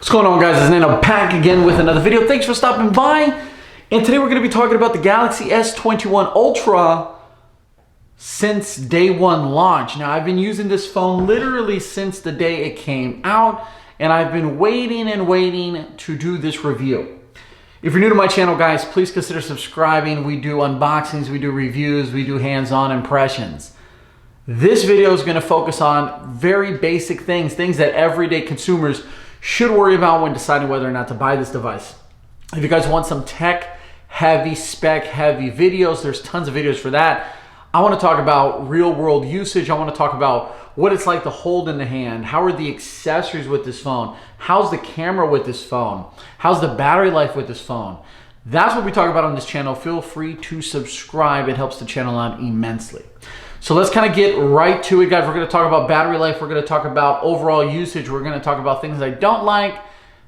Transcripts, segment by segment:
What's going on, guys? It's Nano back again with another video. Thanks for stopping by. And today we're going to be talking about the Galaxy S21 Ultra since day one launch. Now, I've been using this phone literally since the day it came out, and I've been waiting and waiting to do this review. If you're new to my channel, guys, please consider subscribing. We do unboxings, we do reviews, we do hands-on impressions. This video is going to focus on very basic things that everyday consumers should worry about when deciding whether or not to buy this device. If you guys want some tech-heavy, spec-heavy videos, there's tons of videos for that. I want to talk about real-world usage. I want to talk about what it's like to hold in the hand. How are the accessories with this phone? How's the camera with this phone? How's the battery life with this phone? That's what we talk about on this channel. Feel free to subscribe. It helps the channel out immensely. So let's kind of get right to it, guys. We're going to talk about battery life. We're going to talk about overall usage. We're going to talk about things I don't like,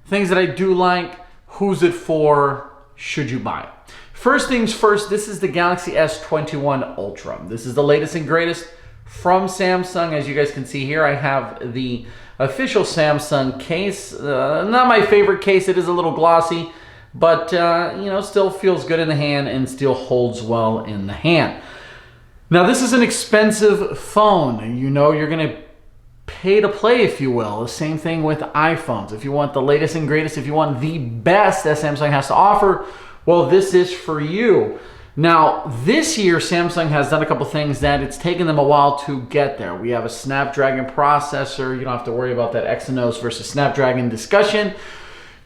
things that I do like, who's it for, should you buy it. First things first, this is the Galaxy S21 Ultra. This is the latest and greatest from Samsung. As you guys can see here, I have the official Samsung case. Not my favorite case. It is a little glossy, but you know, still feels good in the hand and still holds well in the hand. Now, this is an expensive phone. You know, you're going to pay to play, if you will. The same thing with iPhones. If you want the latest and greatest, if you want the best that Samsung has to offer, well, this is for you. Now, this year, Samsung has done a couple things that it's taken them a while to get there. We have a Snapdragon processor. You don't have to worry about that Exynos versus Snapdragon discussion.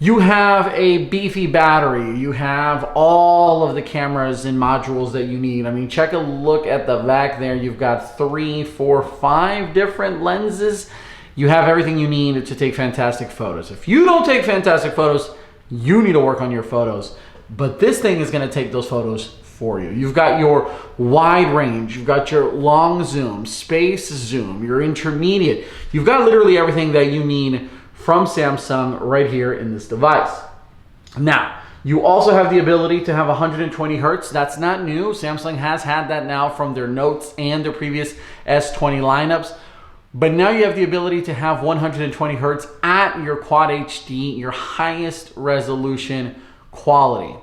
You have a beefy battery. You have all of the cameras and modules that you need. I mean, check a look at the back there. You've got 3, 4, 5 different lenses. You have everything you need to take fantastic photos. If you don't take fantastic photos, you need to work on your photos. But this thing is going to take those photos for you. You've got your wide range. You've got your long zoom, space zoom, your intermediate. You've got literally everything that you need from Samsung right here in this device. Now, you also have the ability to have 120 Hertz. That's not new. Samsung has had that now from their Notes and their previous S20 lineups. But now you have the ability to have 120 Hertz at your Quad HD, your highest resolution quality.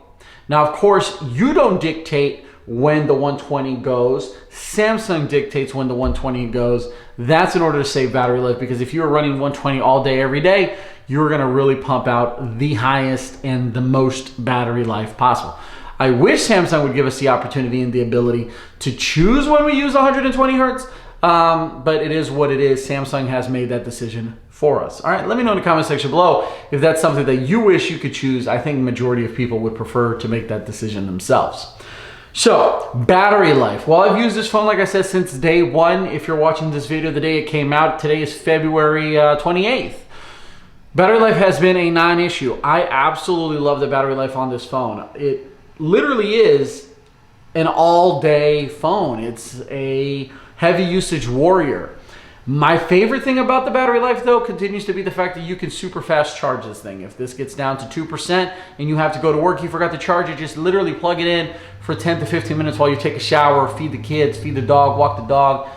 Now, of course, you don't dictate when the 120 goes. Samsung dictates when the 120 goes. That's in order to save battery life, because if you're running 120 all day, every day, you're going to really pump out the highest and the most battery life possible. I wish Samsung would give us the opportunity and the ability to choose when we use 120 Hertz, but it is what it is. Samsung has made that decision for us. All right, let me know in the comment section below if that's something that you wish you could choose. I think the majority of people would prefer to make that decision themselves. So, battery life. Well, I've used this phone, like I said, since day one. If you're watching this video the day it came out, today is February 28th. Battery life has been a non-issue. I absolutely love the battery life on this phone. It literally is an all-day phone. It's a heavy usage warrior. My favorite thing about the battery life, though, continues to be the fact that you can super fast charge this thing. If this gets down to 2% and you have to go to work, you forgot to charge it, just literally plug it in for 10 to 15 minutes while you take a shower, feed the kids, feed the dog, walk the dog,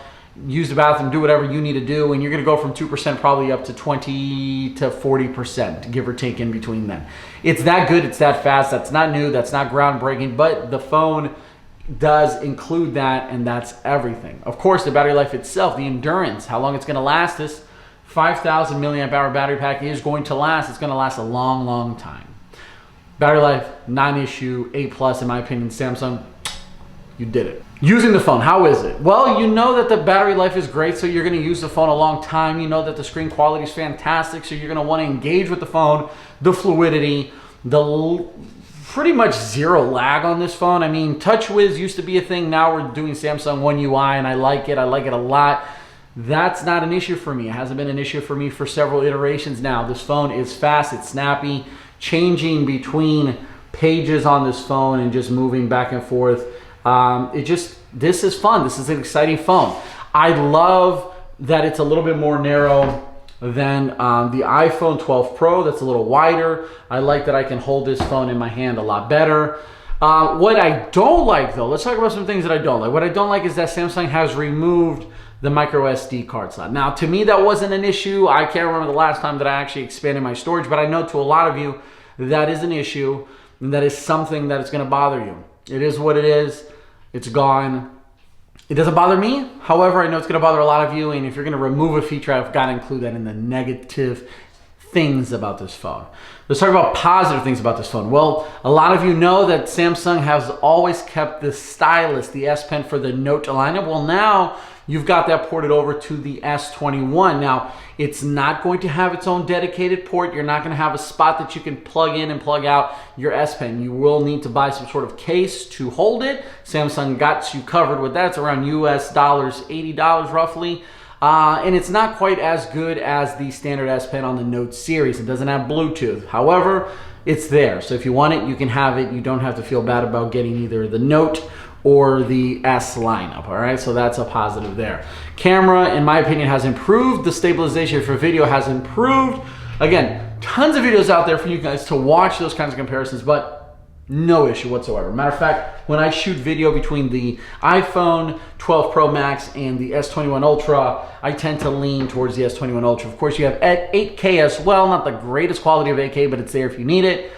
use the bathroom, do whatever you need to do, and you're going to go from 2% probably up to 20 to 40%, give or take in between then. It's that good, it's that fast. That's not new, that's not groundbreaking, but the phone does include that, and that's everything. Of course, the battery life itself, the endurance, how long it's going to last. This 5,000 milliamp hour battery pack is going to last. It's going to last a long, long time. Battery life, non-issue, A+ in my opinion. Samsung, you did it. Using the phone, how is it? Well, you know that the battery life is great, so you're going to use the phone a long time. You know that the screen quality is fantastic, so you're going to want to engage with the phone, the fluidity, the pretty much zero lag on this phone. I mean, TouchWiz used to be a thing. Now we're doing Samsung One UI, and I like it. I like it a lot. That's not an issue for me. It hasn't been an issue for me for several iterations now. This phone is fast. It's snappy. Changing between pages on this phone and just moving back and forth. This is fun. This is an exciting phone. I love that it's a little bit more narrow than the iPhone 12 Pro. That's a little wider. I like that I can hold this phone in my hand a lot better. What I don't like, though, let's talk about some things that I don't like. What I don't like is that Samsung has removed the micro SD card slot. Now, to me, that wasn't an issue. I can't remember the last time that I actually expanded my storage, but I know to a lot of you, that is an issue, and that is something that is going to bother you. It is what it is. It's gone. It doesn't bother me. However, I know it's going to bother a lot of you, and if you're going to remove a feature, I've got to include that in the negative things about this phone. Let's talk about positive things about this phone. Well, a lot of you know that Samsung has always kept the stylus, the S Pen for the Note lineup. Well, now you've got that ported over to the S21. Now, it's not going to have its own dedicated port. You're not going to have a spot that you can plug in and plug out your S Pen. You will need to buy some sort of case to hold it. Samsung got you covered with that. It's around US dollars, $80 roughly. And it's not quite as good as the standard S Pen on the Note series. It doesn't have Bluetooth. However, it's there. So if you want it, you can have it. You don't have to feel bad about getting either the Note or the S lineup, all right? So that's a positive there. Camera, in my opinion, has improved. The stabilization for video has improved. Again, tons of videos out there for you guys to watch those kinds of comparisons, but no issue whatsoever. Matter of fact, when I shoot video between the iPhone 12 Pro Max and the S21 Ultra, I tend to lean towards the S21 Ultra. Of course, you have 8K as well. Not the greatest quality of 8K, but it's there if you need it.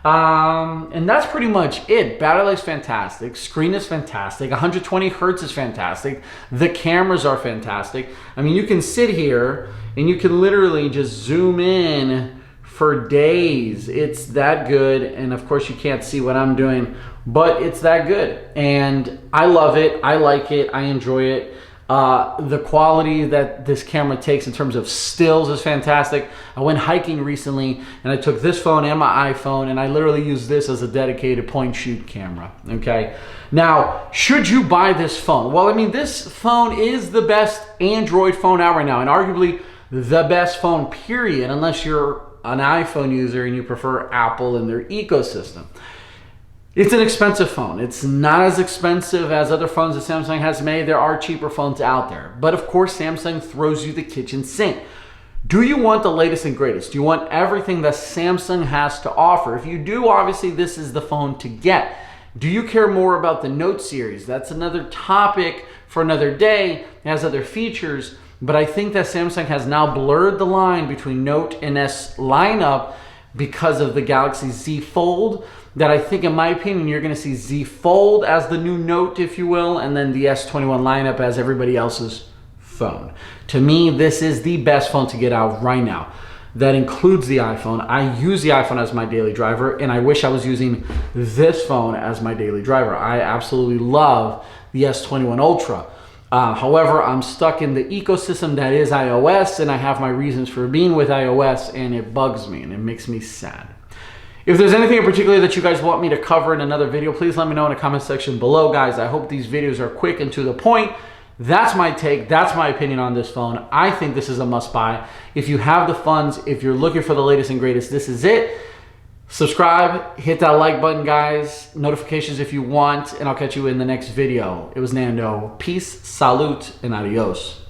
And that's pretty much it. Battery life's fantastic. Screen is fantastic. 120 Hertz is fantastic. The cameras are fantastic. I mean, you can sit here and you can literally just zoom in for days. It's that good. And of course you can't see what I'm doing, but it's that good. And I love it. I like it. I enjoy it. The quality that this camera takes in terms of stills is fantastic. I went hiking recently and I took this phone and my iPhone and I literally used this as a dedicated point shoot camera, okay? Now, should you buy this phone? Well, I mean, this phone is the best Android phone out right now and arguably the best phone, period, unless you're an iPhone user and you prefer Apple and their ecosystem. It's an expensive phone. It's not as expensive as other phones that Samsung has made. There are cheaper phones out there. But of course, Samsung throws you the kitchen sink. Do you want the latest and greatest? Do you want everything that Samsung has to offer? If you do, obviously this is the phone to get. Do you care more about the Note series? That's another topic for another day. It has other features. But I think that Samsung has now blurred the line between Note and S lineup because of the Galaxy Z Fold, that I think, in my opinion, you're going to see Z Fold as the new Note, if you will, and then the S21 lineup as everybody else's phone. To me, this is the best phone to get out right now. That includes the iPhone. I use the iPhone as my daily driver, and I wish I was using this phone as my daily driver. I absolutely love the S21 Ultra. However, I'm stuck in the ecosystem that is iOS, and I have my reasons for being with iOS, and it bugs me, and it makes me sad. If there's anything in particular that you guys want me to cover in another video, please let me know in the comment section below, guys. I hope these videos are quick and to the point. That's my take. That's my opinion on this phone. I think this is a must-buy. If you have the funds, if you're looking for the latest and greatest, this is it. Subscribe, hit that like button, guys. Notifications if you want, and I'll catch you in the next video. It was Nando. Peace, salute, and adios.